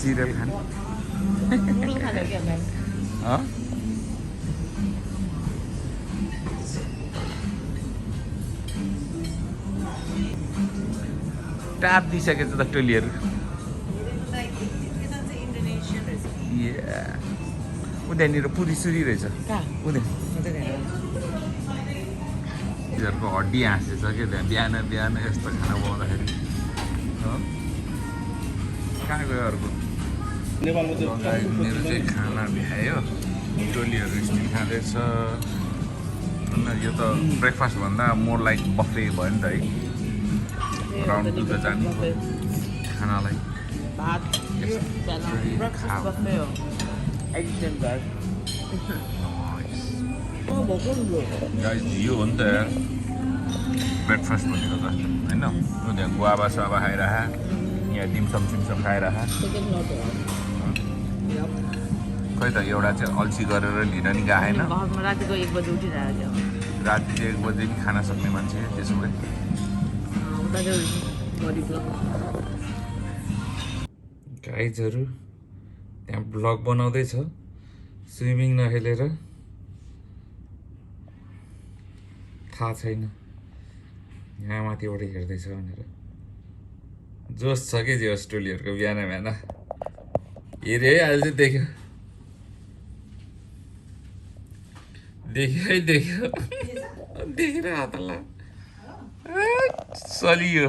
Serial खाने top दिइसकेछ त टोलीहरू उनीहरूको पुरी सुरी रहेछ उनीहरूको हड्डी हाँसेछ क्या त्यहाँ बिहान बिहान यस्तो खाना पाउँदाखेरि कहाँ गयो अर्को मेरो चाहिँ खाना भ्यायो टोलीहरू स्टिल खाँदैछ यो त ब्रेकफास्ट भन्दा मोर लाइक बफे भयो नि त है राउन्ड टु त जानु खानालाई यो हो नि त ब्रेकफास्ट भनेको त होइन त्यहाँ गुवा साबा खाइरह यहाँ डिमसम सिमसम खाइरह खै त एउटा चाहिँ अल्छी गरेर लिन नि गएन रातिको 1 बजे उठिरहेको थियो राति चाहिँ 1 बजे नि खान सक्ने मान्छे त्यसो भए गाइजहरू त्यहाँ ब्लग बनाउँदैछ स्विमिङ नखेलेर थाहा छैन यहाँ माथिबाट हेर्दैछ भनेर जोस छ कि जे अस्ट्रेलियाहरूको बिहान बिहान हेऱ्यो है अहिले चाहिँ देख्यो है देख्यो देखेर हात ला सलियो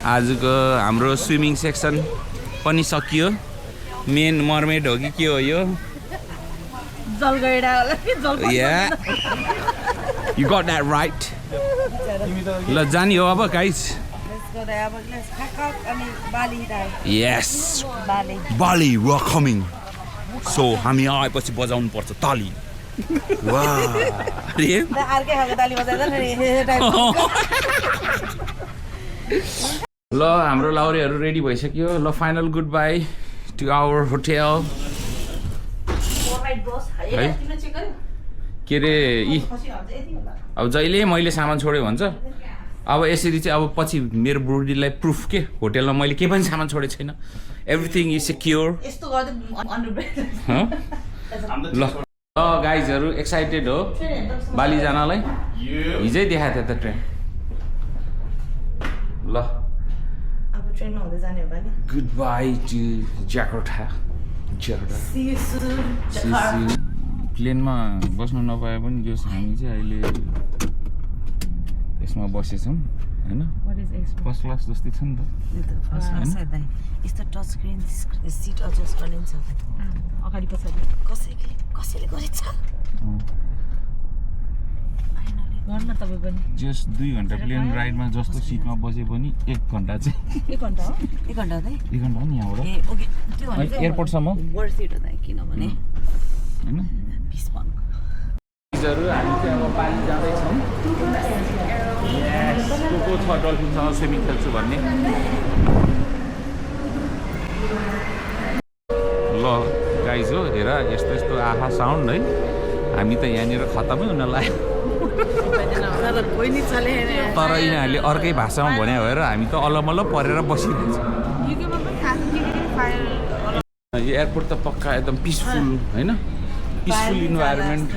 आजको हाम्रो स्विमिङ सेक्सन पनि सकियो मेन मर्मेड हो कि के हो यो जलगैडा होला कि जल Yeah You got that right ल जानी हो अब guys Yes Bali we are coming So हामी आएपछि बजाउनु पर्छ ताली वाह अरे अर्कै खालको ताली बजाउँदा नि ल हाम्रो लाउरेहरू रेडी भइसक्यो ल final goodbye to our hotel है के अरे यी अब जहिले मैले सामान छोडेँ भन्छ अब यसरी चाहिँ अब पछि मेरो बुढीलाई प्रुफ के होटेलमा मैले केही पनि सामान छोडेको छैन एभ्रिथिङ इज सेक्योर ल गाइजहरू एक्साइटेड हो बाली जानलाई हिजै देखाएको थियो त ट्रेन ल Goodbye to Jakarta. प्लेनमा बस्नु नपाए पनि जो हामी चाहिँ अहिले यसमा बसेछौँ हैन फर्स्ट क्लास जस्तै छ नि त यस्तो टच स्क्रिन सिट एडजस्ट गर्ने छ अगाडि पछाडि कसैले गरेछ गर्न तपाईँ पनि जस्ट 2 घण्टा प्लेन राइडमा जस्तो सिटमा बसे पनि 1 घण्टा चाहिँ 1 घण्टा हो 1 घण्टा चाहिँ 1 घण्टा हो नि यहाँबाट ए ओके त्यो भने एयरपोर्टसम्म वर्थ इट हो त किनभने हैन पिसपङ गाइजहरु हामी चाहिँ अब बाली जाँदै छौं यस को छ डल्फिनसँग स्विमिङ खेल्छु भन्ने ल गाइज हो हेर यस्तो यस्तो आहा साउन्ड है हामी त यहाँनिर खतमै हुन लाग्यो तर यिनीहरूले अर्कै भाषामा भने भएर हामी त अलमल्ल परेर बसिरहेछ यो एयरपोर्ट त पक्का एकदम पिसफुल हैन पिसफुल इन्भाइरोमेन्ट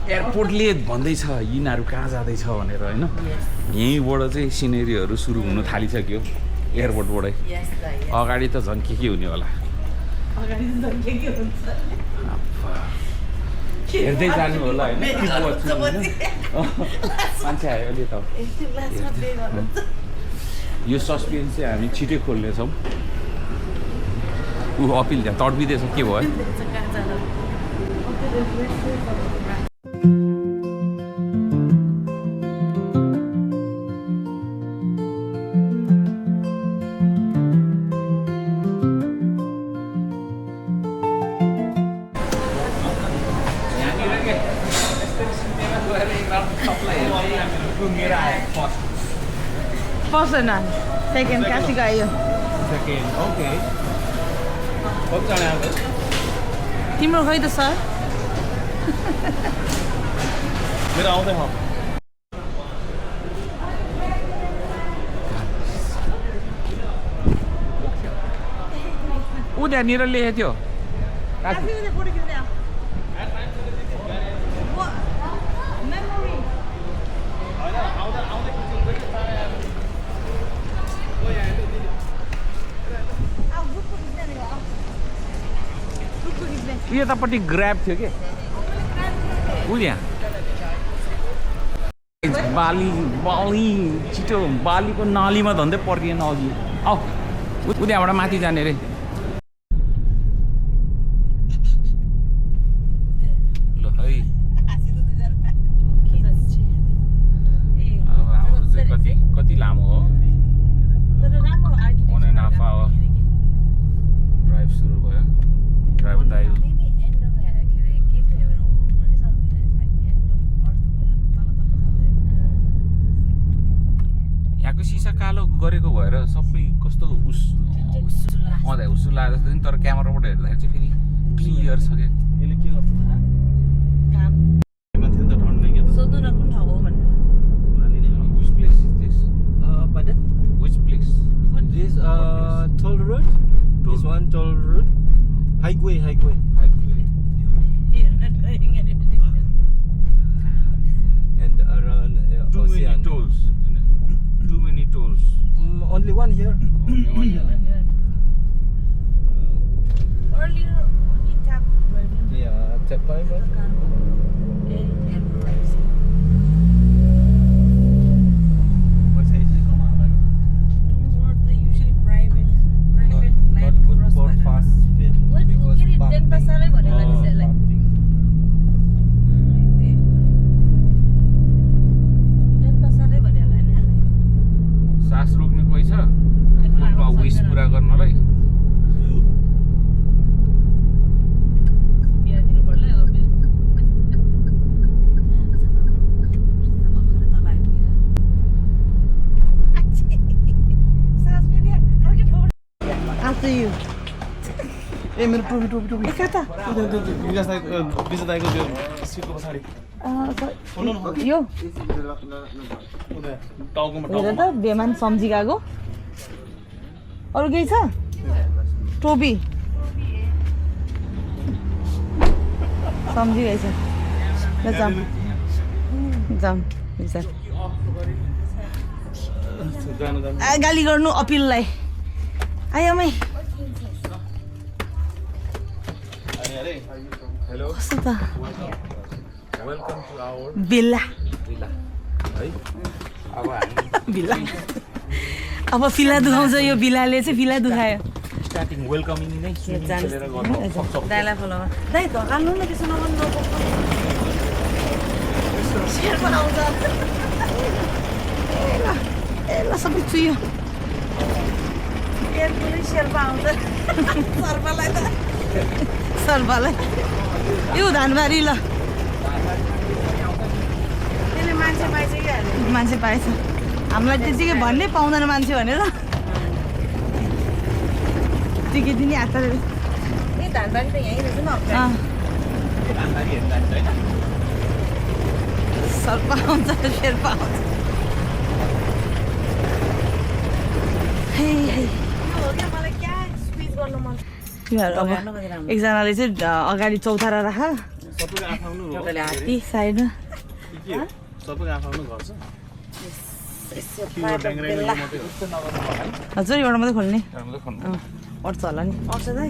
एयरपोर्टले भन्दैछ यिनीहरू कहाँ जाँदैछ भनेर होइन यहीँबाट चाहिँ सिनेरीहरू सुरु हुन थालिसक्यो एयरपोर्टबाटै अगाडि त झन् के हुने होला हेर्दै जानु होला होइन मान्छे आयो अहिले त यो सस्पेन्स चाहिँ हामी छिटै खोल्नेछौँ ऊ अपिल त्यहाँ तडपिँदैछ के भयो पर्सन सेकेन्ड काशी गयो तिम्रो खै त सर मेरो आउँदै म ऊ त्यहाँनिर लेखेको थियो यतापट्टि ग्र्याब थियो कि ऊ यहाँ बाली छिटो बालीको नालीमा धन्दै पर्दिएन अघि आऊ ऊ त्यहाँबाट माथि जाने रे ल है अब हाम्रो चाहिँ कति लामो हो 1.5 hour ड्राइभ सुरु भयो ड्राइभर दाइ यहाँको सिसा कालो गरेको भएर सबै कस्तो हुस्सु लाग्यो जस्तो नि तर क्यामेराबाट हेर्दाखेरि चाहिँ फेरि क्लियर छ क्या यसले के गर्छ माथि त ठन्डै के त सोध्नु न कुन ठाउँ हो भनेर Which place is this? Pardon? Which place? This toll road. This one toll road. Highway. And around Too many ocean. tolls. Too many tolls. Only one here. Only one here. Earlier only tap Yeah, tap fiber. पैसा यसै कमाउला usually private Not good for fast speed because bumping. Bumping. सास रोक्ने कोही छ फुलमा विस पुरा गर्नलाई After you. ए मेरो टोपी कता विकास दाइको त्यो सिटको पछाडि यो टाउकोमा हेर त बेमान सम्झी गएको अरू केही छ टोपी सम्झी रहेछ ल जाऊँ गाली गर्नु अपिललाई आयोमै कस्तो त वेलकम टु आवर बिल्ला विला है अब हामी बिल्ला अब फिला दुखाउँछ यो बिलाले चाहिँ फिला दुखायो स्टार्टिङ वेलकमिङ नै खेलेर गर्नु दाइलाई फलोमा दाइ धकाल्नु न त्यसो नगर्नु शेर्पा आउँछ ए ल सबै चुयो एयरपोर्टै शेर्पा आउँछ सर्पालाई यो धानबारी ल त्यसले मान्छे पाएछ कि मान्छे पाएछ हामीलाई त्यतिकै भन्ने पाउँदैन मान्छे भनेर टिकट दिने हात धानबारी त यहीँ रहेछ न सर्पा आउँछ शेर्पा आउँछ अब एकजनाले चाहिँ अगाडि चौतारा राख एउटाले हात्ती साइडमा सबैको आफ्नो घर छ हजुर एउटा मात्रै खोल्ने अट्छ होला नि अट्छ दाइ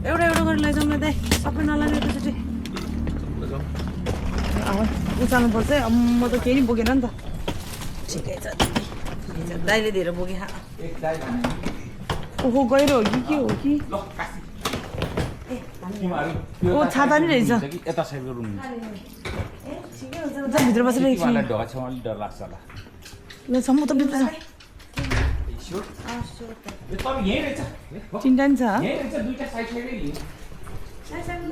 एउटा गरेर लैजाउँ न दाइ सबै नलाने एकैचोटि उचाल्नुपर्छ है म त केही नि बोकेन नि त ठिकै छ दाइले धेरै बोके ओहो गहिरो हो कि के हो कि ओ छाता नि रहेछ यता साइडको रुम भित्र बसेर एकछिन ढोका छेउमा अलिक डर लाग्छ होला ल छ म त भित्र छ तपाईँ यहीँ रहेछ चिन्ता नि छ यहीँ रहेछ दुईटा साइड साइडै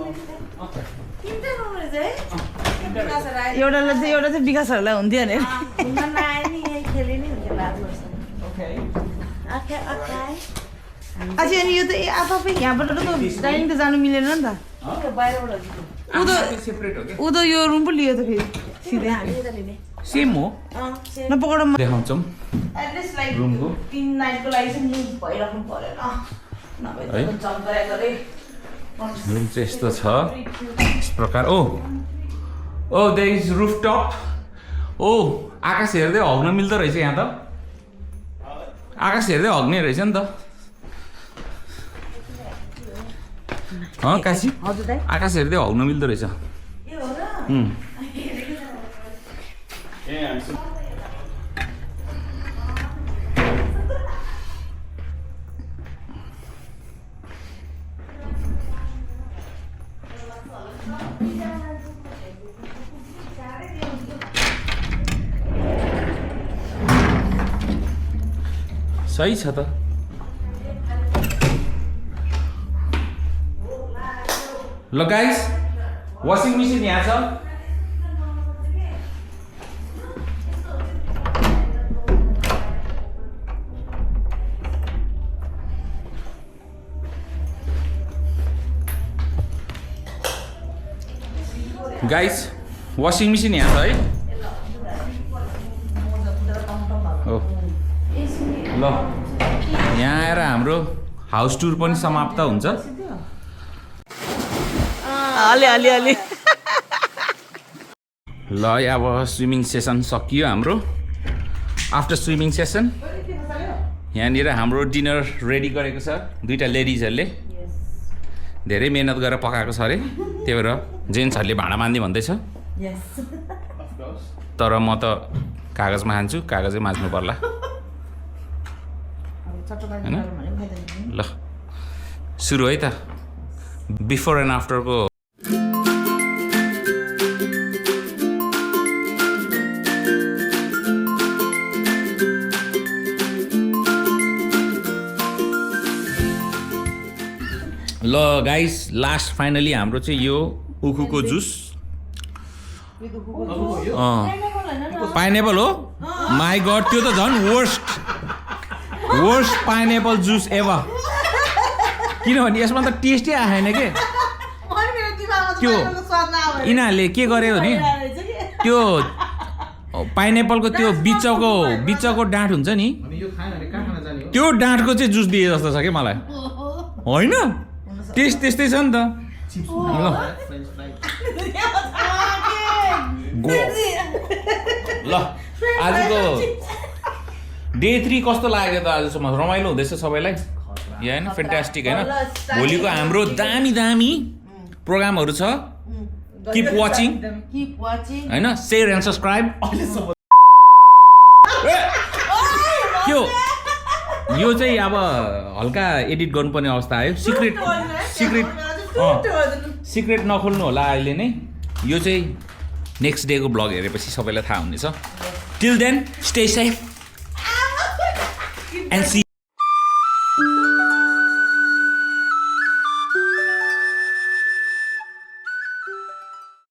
एउटालाई चाहिँ एउटा चाहिँ विकासहरूलाई हुन्थ्यो भने अनि यो त आफै यहाँबाट त डाइनिङ त जानु मिलेन नि त ऊ त यो रुम पो लियो त फेरि सिधै सेम हो नपकड देखाउँछौँ एटलिस्ट लाइक रुमको 3 नाइटको लागि चाहिँ मुभ भइराख्नु परेन नभए जम्प गरे रुम चाहिँ यस्तो छ यस प्रकार oh there is roof top ओ आकाश हेर्दै हग्न मिल्दो रहेछ यहाँ त आकाश हेर्दै हग्ने रहेछ नि त काशी आकाश हेर्दै हग्न मिल्दो रहेछ सही छ त ल गाइस वासिङ मेसिन यहाँ छ गाइस वासिङ मेसिन यहाँ छ है हो ल यहाँ आएर हाम्रो हाउस टुर पनि समाप्त हुन्छ अलि ल अब स्विमिङ सेसन सकियो हाम्रो आफ्टर स्विमिङ सेसन यहाँनिर हाम्रो डिनर रेडी गरेको छ दुईटा लेडिजहरूले धेरै मेहनत गरेर पकाएको छ अरे त्यही भएर जेन्ट्सहरूले भाँडा मान्ने भन्दैछ तर म त कागजमा खान्छु कागजै माझ्नु पर्ला ल सुरु है त बिफोर एन्ड आफ्टरको ल गाइस लास्ट फाइनली हाम्रो चाहिँ यो उखुको जुस पाइनएप्पल हो माई गड त्यो त झन् वर्स्ट पाइनएप्पल जुस एभर किनभने यसमा त टेस्टै आएन के त्यो यिनीहरूले के गर्यो भने त्यो पाइनएप्पलको त्यो बिचको डाँठ हुन्छ नि त्यो डाँठको चाहिँ जुस दिए जस्तो छ कि मलाई होइन टेस्ट त्यस्तै छ नि त ल आजको डे 3 कस्तो लाग्यो त आजसम्म रमाइलो हुँदैछ सबैलाई या होइन फ्यान्टास्टिक होइन भोलिको हाम्रो दामी प्रोग्रामहरू छ किप वाचिङ होइन सेयर एन्ड सब्सक्राइब यो चाहिँ अब हल्का एडिट गर्नुपर्ने अवस्था आयो सिक्रेट नखोल्नु होला अहिले नै यो चाहिँ नेक्स्ट डेको ब्लग हेरेपछि सबैलाई थाहा हुनेछ till then stay safe and C